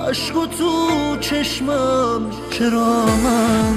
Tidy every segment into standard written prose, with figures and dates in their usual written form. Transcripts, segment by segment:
عشق تو چشمم. چرا من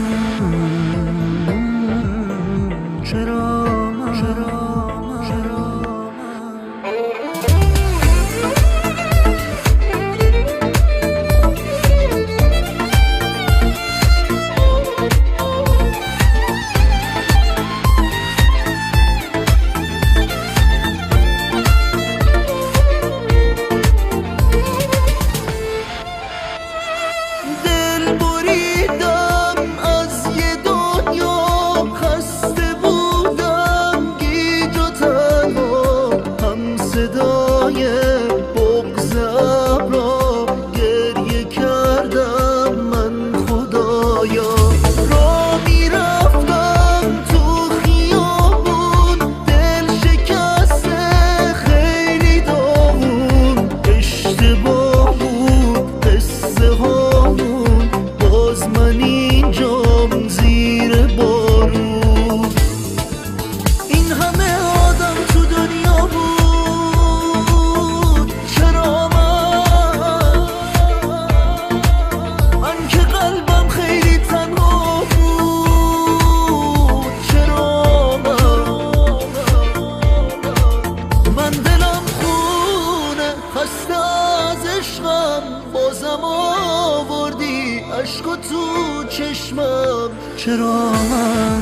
بازم آوردی عشق تو چشمم. چرا من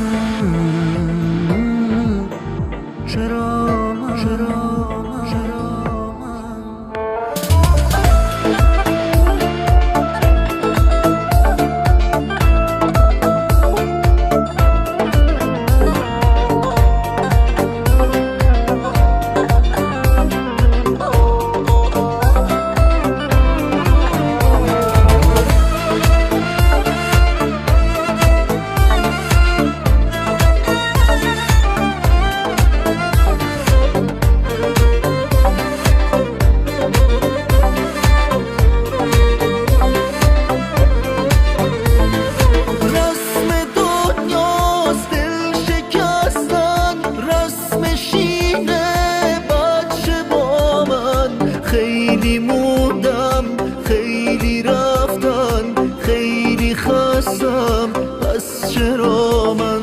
خیلی موندم، خیلی رفتن، خیلی خستم، پس چرا من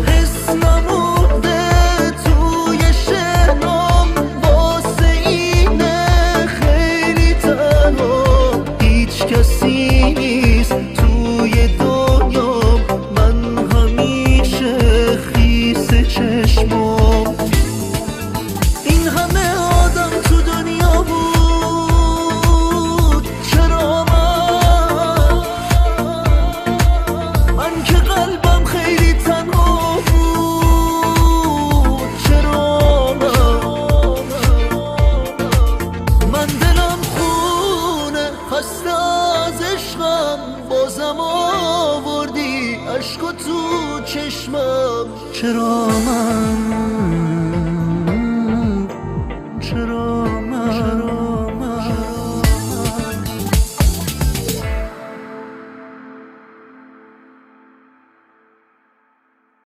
حس نمونده توی شهرام واسه اینه خیلی تنها. هیچ کسی نیست توی دنیا، من همیشه خیس چشمام. این همه آدم تو دنیا بود، بازم آوردی عشق تو چشمم. چرا من